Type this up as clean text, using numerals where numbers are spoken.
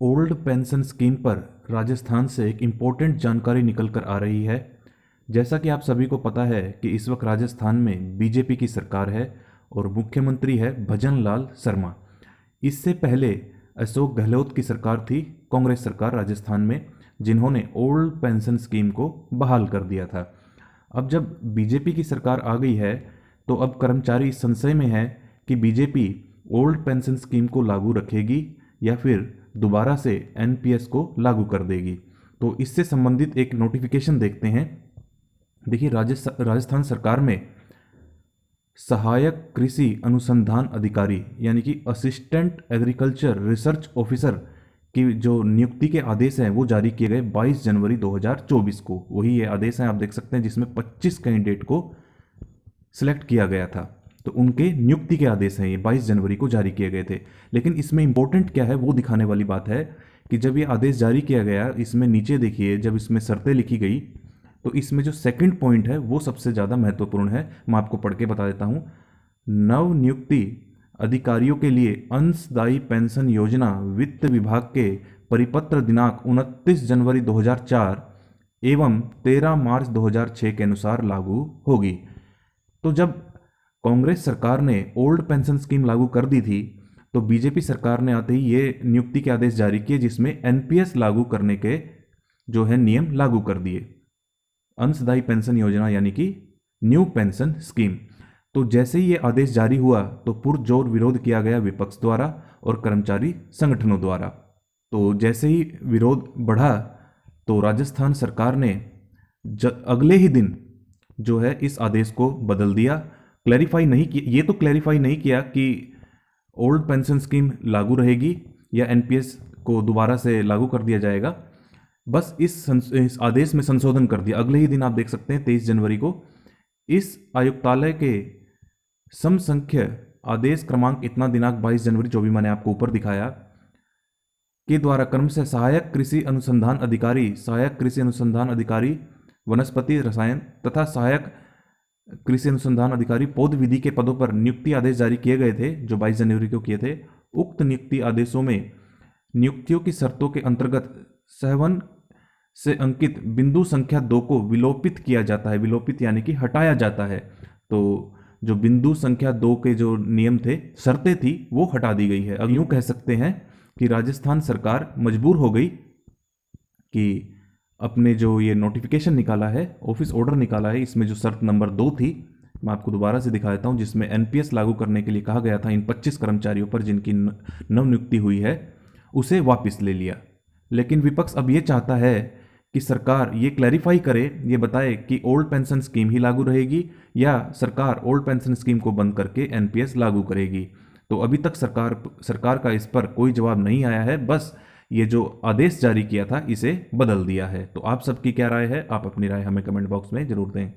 Old pension scheme पर राजस्थान से एक इम्पोर्टेंट जानकारी निकल कर आ रही है। जैसा कि आप सभी को पता है कि इस वक्त राजस्थान में बीजेपी की सरकार है और मुख्यमंत्री है भजन लाल शर्मा। इससे पहले अशोक गहलोत की सरकार थी, कांग्रेस सरकार राजस्थान में, जिन्होंने ओल्ड पेंशन स्कीम को बहाल कर दिया था। अब जब बीजेपी की सरकार आ गई है तो अब कर्मचारी संशय में है कि बीजेपी ओल्ड पेंशन स्कीम को लागू रखेगी या फिर दोबारा से एनपीएस को लागू कर देगी। तो इससे संबंधित एक नोटिफिकेशन देखते हैं। देखिए, राजस्थान सरकार में सहायक कृषि अनुसंधान अधिकारी यानी कि असिस्टेंट एग्रीकल्चर रिसर्च ऑफिसर की जो नियुक्ति के आदेश हैं वो जारी किए गए 22 जनवरी 2024 को। वही ये आदेश हैं, आप देख सकते हैं, जिसमें 25 कैंडिडेट को सिलेक्ट किया गया था। तो उनके नियुक्ति के आदेश हैं, ये 22 जनवरी को जारी किए गए थे। लेकिन इसमें इंपॉर्टेंट क्या है वो दिखाने वाली बात है कि जब ये आदेश जारी किया गया, इसमें नीचे देखिए, जब इसमें शर्तें लिखी गई तो इसमें जो सेकंड पॉइंट है वो सबसे ज़्यादा महत्वपूर्ण है। मैं आपको पढ़ के बता देता हूँ। नव नियुक्ति अधिकारियों के लिए अंशदायी पेंशन योजना वित्त विभाग के परिपत्र दिनांक 29 जनवरी 2004 एवं 13 मार्च 2006 के अनुसार लागू होगी। तो जब कांग्रेस सरकार ने ओल्ड पेंशन स्कीम लागू कर दी थी तो बीजेपी सरकार ने आते ही ये नियुक्ति के आदेश जारी किए, जिसमें एनपीएस लागू करने के जो है नियम लागू कर दिए, अंशदायी पेंशन योजना यानी कि न्यू पेंशन स्कीम। तो जैसे ही ये आदेश जारी हुआ तो पुरजोर विरोध किया गया विपक्ष द्वारा और कर्मचारी संगठनों द्वारा। तो जैसे ही विरोध बढ़ा तो राजस्थान सरकार ने अगले ही दिन जो है इस आदेश को बदल दिया। क्लैरिफाई नहीं किया, ये तो क्लैरिफाई नहीं किया कि ओल्ड पेंशन स्कीम लागू रहेगी या एनपीएस को दोबारा से लागू कर दिया जाएगा, बस इस आदेश में संशोधन कर दिया। अगले ही दिन आप देख सकते हैं 23 जनवरी को इस आयुक्तालय के समसंख्य आदेश क्रमांक इतना दिनांक 22 जनवरी, जो भी मैंने आपको ऊपर दिखाया, के द्वारा क्रमशः सहायक कृषि अनुसंधान अधिकारी, सहायक कृषि अनुसंधान अधिकारी वनस्पति रसायन तथा सहायक कृषि अनुसंधान अधिकारी पौध विधि के पदों पर नियुक्ति आदेश जारी किए गए थे, जो 22 जनवरी को किए थे। उक्त नियुक्ति आदेशों में नियुक्तियों की शर्तों के अंतर्गत 7 से अंकित बिंदु संख्या 2 को विलोपित किया जाता है। विलोपित यानी कि हटाया जाता है। तो जो बिंदु संख्या 2 के जो नियम थे, शर्तें थी, वो हटा दी गई है। अब यूं कह सकते हैं कि राजस्थान सरकार मजबूर हो गई कि अपने जो ये नोटिफिकेशन निकाला है, ऑफिस ऑर्डर निकाला है, इसमें जो शर्त नंबर 2 थी, मैं आपको दोबारा से दिखा देता हूं, जिसमें एनपीएस लागू करने के लिए कहा गया था इन 25 कर्मचारियों पर जिनकी नव नियुक्ति हुई है, उसे वापस ले लिया। लेकिन विपक्ष अब ये चाहता है कि सरकार ये क्लैरिफाई करे, ये बताए कि ओल्ड पेंशन स्कीम ही लागू रहेगी या सरकार ओल्ड पेंशन स्कीम को बंद करके एनपीएस लागू करेगी। तो अभी तक सरकार का इस पर कोई जवाब नहीं आया है, बस ये जो आदेश जारी किया था इसे बदल दिया है। तो आप सबकी क्या राय है? आप अपनी राय हमें कमेंट बॉक्स में जरूर दें।